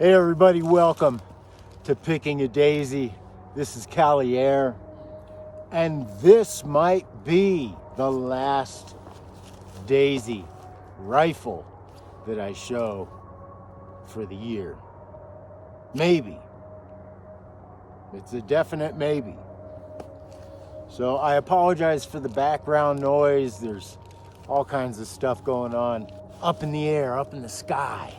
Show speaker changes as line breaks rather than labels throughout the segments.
Hey everybody, welcome to Picking a Daisy. This is CaliAir, and this might be the last Daisy rifle that I show for the year. Maybe. It's a definite maybe. So I apologize for the background noise. There's all kinds of stuff going on up in the air, up in the sky.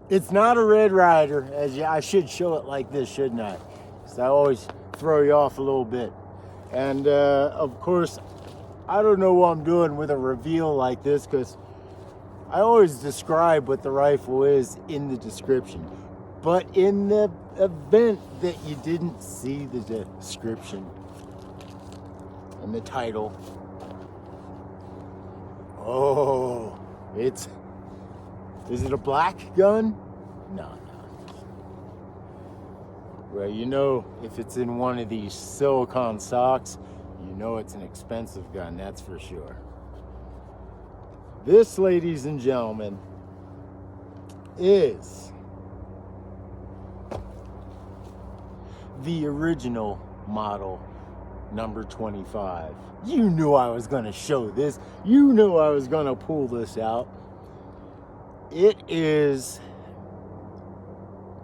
It's not a Red Ryder, I should show it like this, shouldn't I? So I always throw you off a little bit. And of course, I don't know what I'm doing with a reveal like this, because I always describe what the rifle is in the description. But in the event that you didn't see the description and the title, oh, is it a black gun? No. Well, you know, if it's in one of these silicone socks, you know it's an expensive gun, that's for sure. This, ladies and gentlemen, is the original model number 25. You knew I was going to show this. You knew I was going to pull this out. It is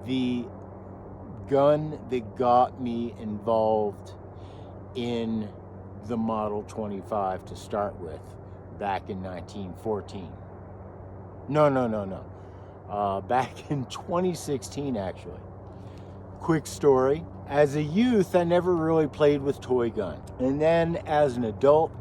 the gun that got me involved in the Model 25 to start with back in 1914. No. Back in 2016, actually. Quick story. As a youth, I never really played with toy guns. And then as an adult,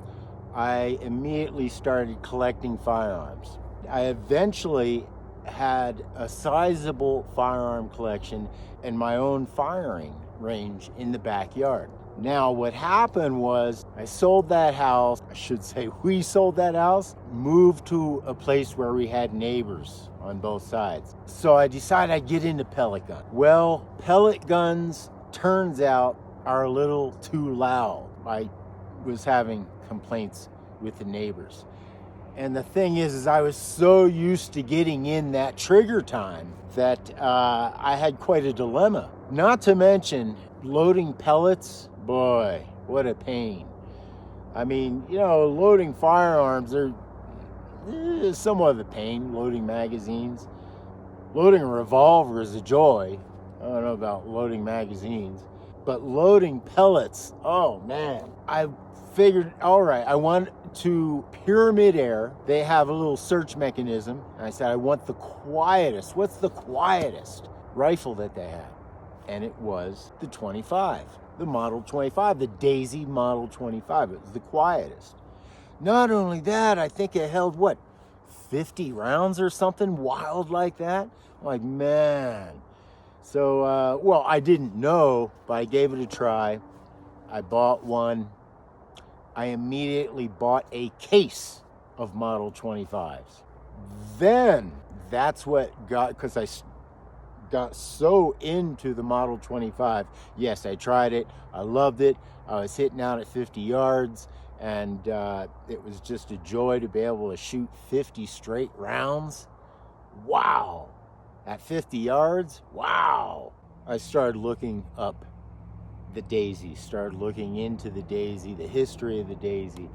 I immediately started collecting firearms. I eventually had a sizable firearm collection and my own firing range in the backyard. Now, what happened was I sold that house. I should say we sold that house, moved to a place where we had neighbors on both sides. So I decided I'd get into pellet gun. Well, pellet guns, turns out, are a little too loud. I was having complaints with the neighbors. And the thing is I was so used to getting in that trigger time that I had quite a dilemma. Not to mention loading pellets, boy, what a pain. I mean, you know, loading firearms are somewhat of a pain, loading magazines. Loading a revolver is a joy. I don't know about loading magazines, but loading pellets, oh man. I figured, all right, I want to Pyramid Air. They have a little search mechanism. And I said, I want the quietest. What's the quietest rifle that they have? And it was the 25, the Model 25, the Daisy Model 25. It was the quietest. Not only that, I think it held, 50 rounds or something wild like that? I'm like, man. So, well, I didn't know, but I gave it a try. I bought one. I immediately bought a case of Model 25s. Then, that's what because I got so into the Model 25. Yes, I tried it. I loved it. I was hitting out at 50 yards, and it was just a joy to be able to shoot 50 straight rounds. Wow. At 50 yards? Wow. I started looking up the Daisy, started looking into the Daisy, the history of the Daisy,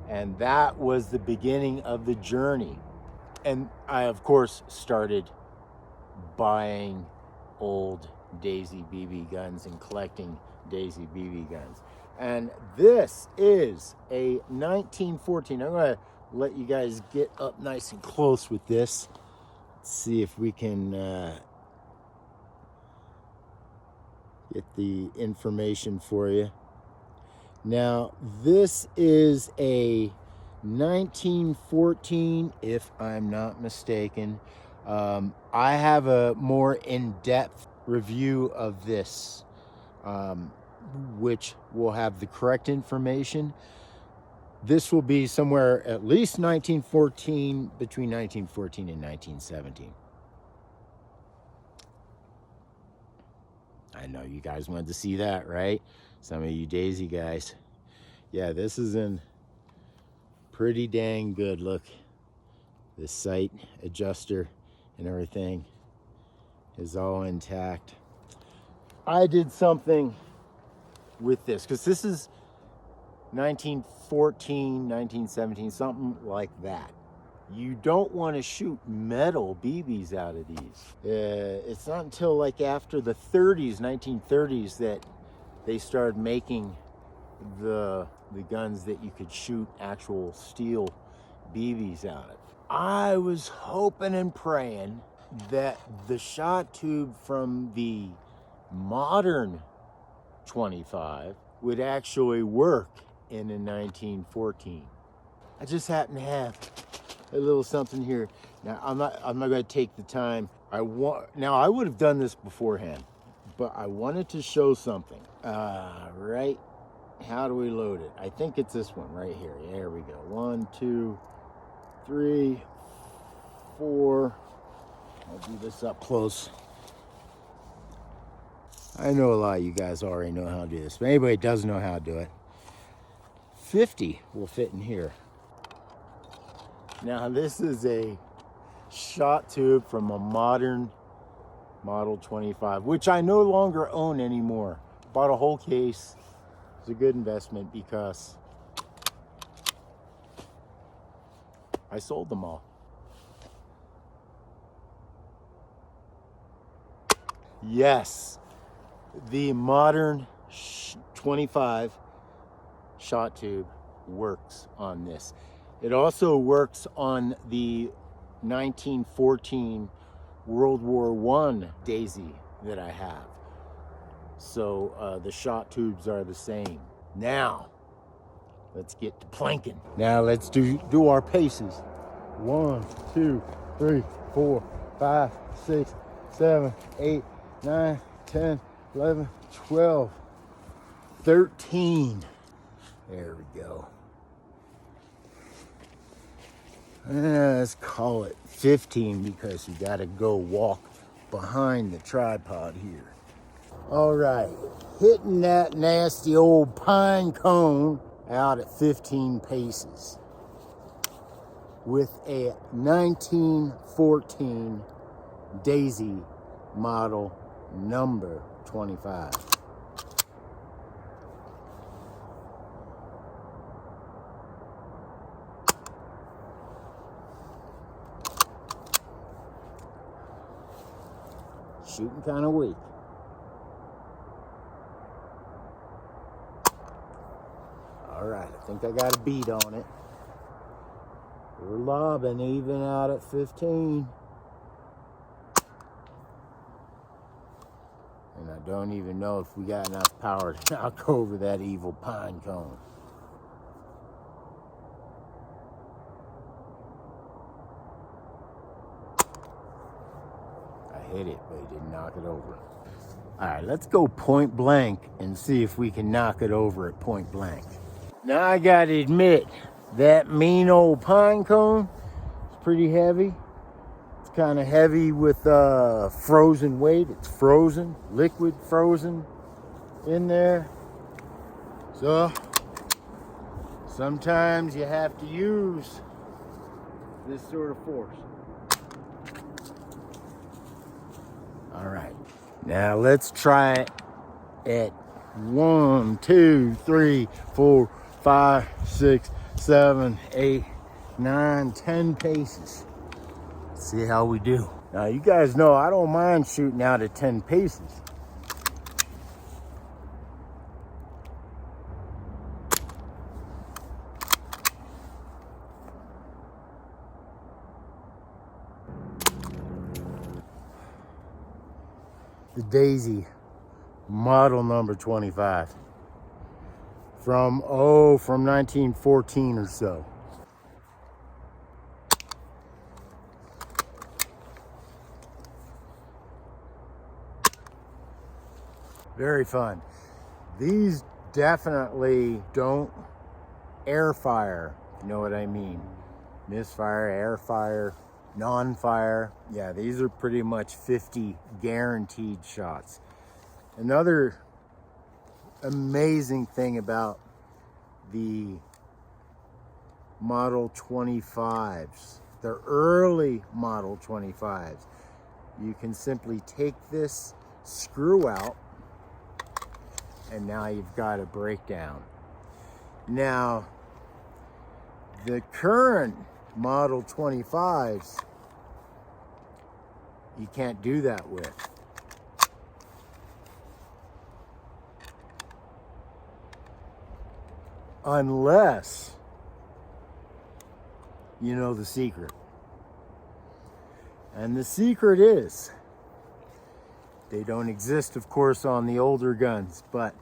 and that was the beginning of the journey. And I, of course, started buying old Daisy BB guns and collecting Daisy BB guns. And this is a 1914. I'm going to let you guys get up nice and close with this. Let's see if we can get the information for you. Now, this is a 1914, if I'm not mistaken. I have a more in-depth review of this, which will have the correct information. This will be somewhere at least 1914, between 1914 and 1917. I know you guys wanted to see that, right? Some of you Daisy guys. Yeah, this is in pretty dang good. Look, the sight adjuster and everything. is all intact. I did something with this because this is 1914, 1917, something like that. You don't want to shoot metal BBs out of these. It's not until like after the 30s, 1930s, that they started making the guns that you could shoot actual steel BBs out of. I was hoping and praying that the shot tube from the modern 25 would actually work in a 1914. I just happen to have a little something here. Now I'm not going to take the time. Now I would have done this beforehand, but I wanted to show something. Right. How do we load it? I think it's this one right here. There we go. 1, 2, 3, 4. I'll do this up close. I know a lot of you guys already know how to do this, but anybody doesn't know how to do it, 50 will fit in here. Now this is a shot tube from a modern Model 25, which I no longer own anymore. Bought a whole case. It's a good investment because I sold them all. Yes, the modern 25 shot tube works on this. It also works on the 1914 World War I Daisy that I have. So the shot tubes are the same. Now, let's get to planking. Now let's do our paces. 1, 2, 3, 4, 5, 6, 7, 8, 9, 10, 11, 12, 13. There we go. Let's call it 15 because you got to go walk behind the tripod here. All right, hitting that nasty old pine cone out at 15 paces with a 1914 Daisy model number 25. Shooting kind of weak. All right, I think I got a beat on it. We're lobbing even out at 15. And I don't even know if we got enough power to knock over that evil pine cone. I hit it, but it didn't knock it over. All right, let's go point blank and see if we can knock it over at point blank. Now I gotta admit, that mean old pine cone is pretty heavy. It's kind of heavy with frozen weight. It's frozen, liquid frozen in there. So sometimes you have to use this sort of force. All right, now let's try it at 1, 2, 3, 4, 5, 6, 7, 8, 9, 10 paces. Let's see how we do. Now you guys know I don't mind shooting out at 10 paces. The Daisy model number 25 from 1914 or so. Very fun. These definitely don't air fire, you know what I mean? Misfire, air fire, non-fire. Yeah, these are pretty much 50 guaranteed shots. Another amazing thing about the Model 25s, the early Model 25s, you can simply take this screw out, and now you've got a breakdown. Now, the current Model 25s, you can't do that with. Unless you know the secret. And the secret is, they don't exist, of course, on the older guns, but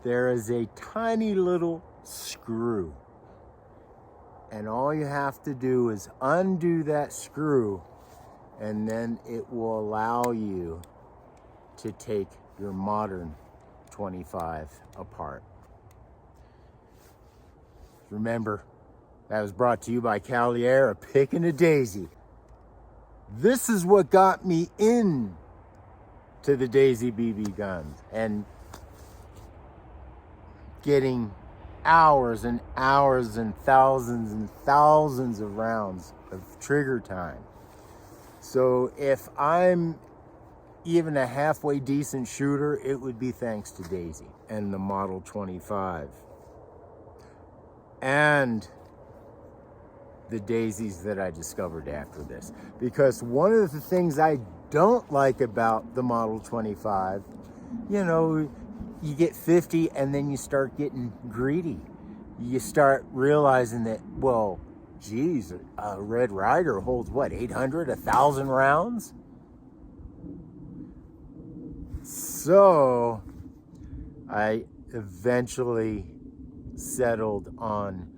there is a tiny little screw. And all you have to do is undo that screw, and then it will allow you to take your modern 25 apart. Remember, that was brought to you by CaliAir, a pick and a daisy. This is what got me in to the Daisy BB guns and getting hours and hours and thousands of rounds of trigger time. So if I'm even a halfway decent shooter, it would be thanks to Daisy and the Model 25. And the daisies that I discovered after this. Because one of the things I don't like about the Model 25, you know, you get 50 and then you start getting greedy. You start realizing that, well, geez, a Red Ryder holds what, 800, 1,000 rounds? So I eventually settled on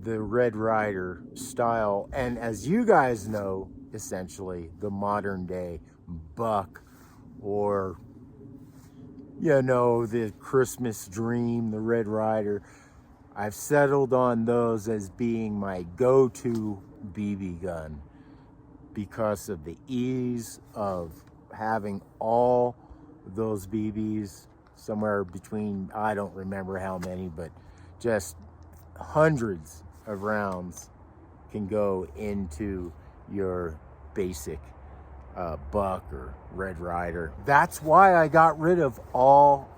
the Red Ryder style, and as you guys know, essentially the modern day buck, or you know, the Christmas Dream, the Red Ryder. I've settled on those as being my go-to BB gun because of the ease of having all those BBs, somewhere between, I don't remember how many, but just hundreds of rounds can go into your basic buck or Red Ryder. That's why I got rid of all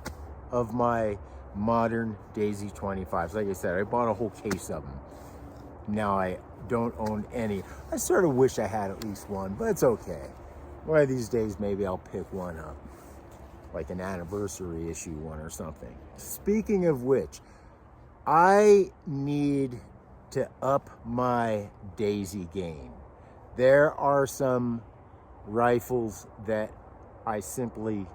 of my modern Daisy 25s. Like I said, I bought a whole case of them. Now I don't own any. I sort of wish I had at least one, but it's okay. One of these days, maybe I'll pick one up, like an anniversary issue one or something. Speaking of which, I need to up my Daisy game. There are some rifles that I simply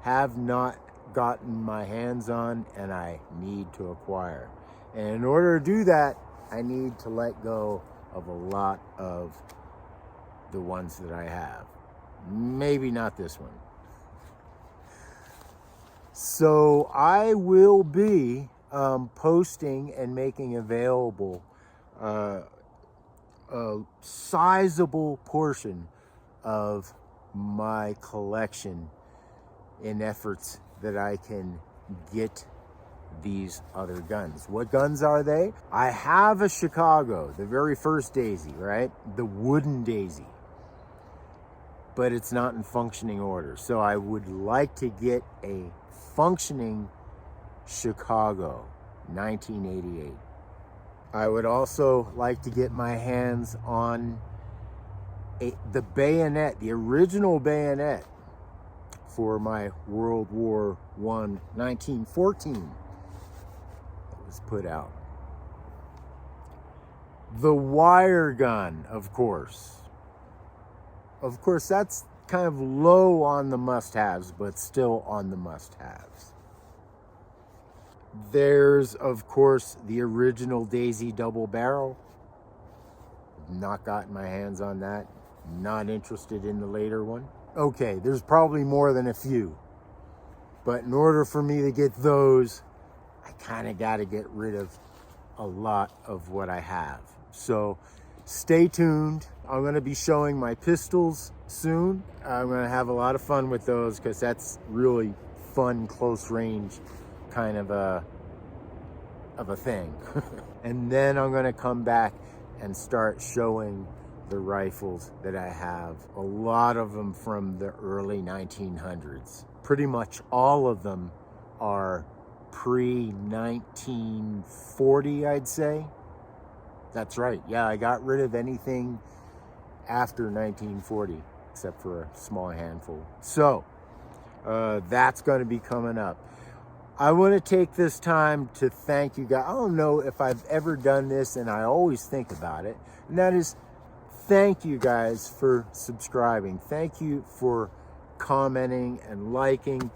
have not gotten my hands on and I need to acquire. And in order to do that, I need to let go of a lot of the ones that I have. Maybe not this one. So I will be posting and making available a sizable portion of my collection in efforts that I can get these other guns. What guns are they? I have a Chicago, the very first Daisy, right? The wooden Daisy. But it's not in functioning order. So I would like to get a functioning Chicago, 1988. I would also like to get my hands on the bayonet, the original bayonet for my World War I 1914 that was put out. The wire gun, of course. Of course, that's kind of low on the must-haves, but still on the must-haves. There's, of course, the original Daisy double barrel. Not gotten my hands on that. Not interested in the later one. Okay, there's probably more than a few. But in order for me to get those, I kind of got to get rid of a lot of what I have. So stay tuned. I'm going to be showing my pistols soon. I'm going to have a lot of fun with those because that's really fun, close range kind of a thing. And then I'm going to come back and start showing the rifles that I have, a lot of them from the early 1900s. Pretty much all of them are pre-1940, I'd say. That's right. Yeah, I got rid of anything after 1940, except for a small handful. So, that's going to be coming up. I want to take this time to thank you guys. I don't know if I've ever done this, and I always think about it, and that is thank you guys for subscribing. Thank you for commenting and liking.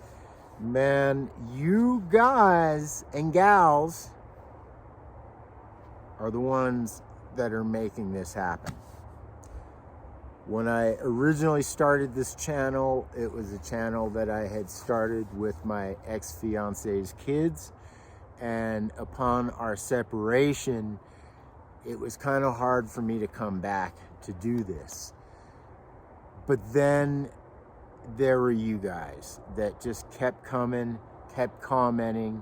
Man, you guys and gals are the ones that are making this happen. When I originally started this channel, it was a channel that I had started with my ex-fiance's kids. And upon our separation, it was kind of hard for me to come back to do this. But then there were you guys that just kept coming, kept commenting,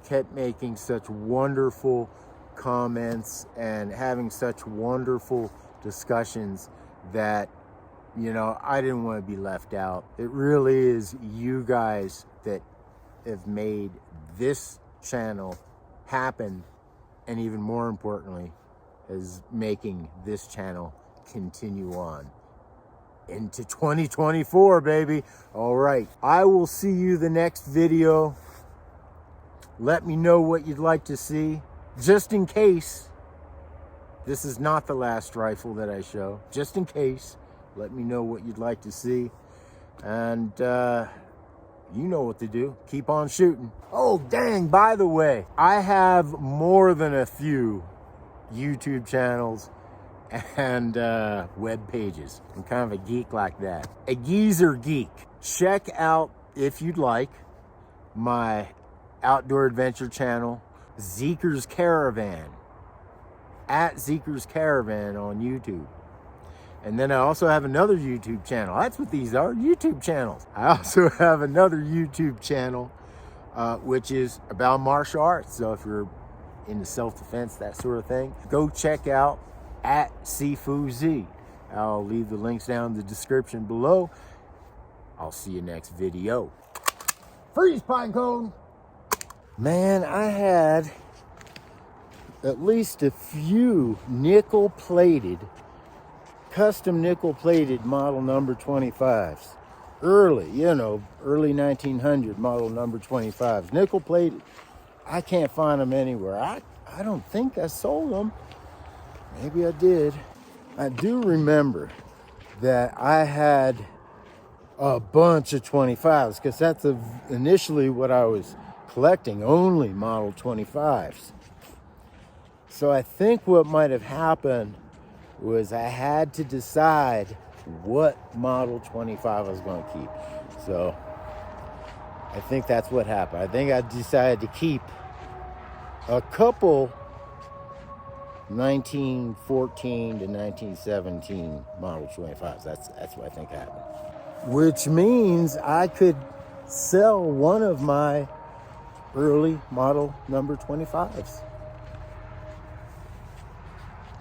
kept making such wonderful comments and having such wonderful discussions that, you know, I didn't want to be left out. It really is you guys that have made this channel happen, and even more importantly, is making this channel continue on into 2024, baby. All right, I will see you the next video. Let me know what you'd like to see, just in case this is not the last rifle that I show. Just in case, let me know what you'd like to see. And you know what to do. Keep on shooting. Oh, dang, by the way, I have more than a few YouTube channels and web pages. I'm kind of a geek like that. A geezer geek. Check out, if you'd like, my outdoor adventure channel, Zeker's Caravan, at Zeker's Caravan on YouTube. And then I also have another YouTube channel. That's what these are, YouTube channels. I also have another YouTube channel, which is about martial arts. So if you're into self-defense, that sort of thing, go check out at CFUZ. I'll leave the links down in the description below. I'll see you next video. Freeze, pine cone! Man, I had at least a few nickel-plated, custom nickel-plated model number 25s. Early, you know, early 1900 model number 25s. Nickel-plated. I can't find them anywhere. I don't think I sold them. Maybe I did. I do remember that I had a bunch of 25s, because that's initially what I was collecting, only model 25s. So I think what might have happened was I had to decide what model 25 I was going to keep. So I think that's what happened. I think I decided to keep a couple 1914 to 1917 model 25s. That's what I think happened. Which means I could sell one of my early model number 25s.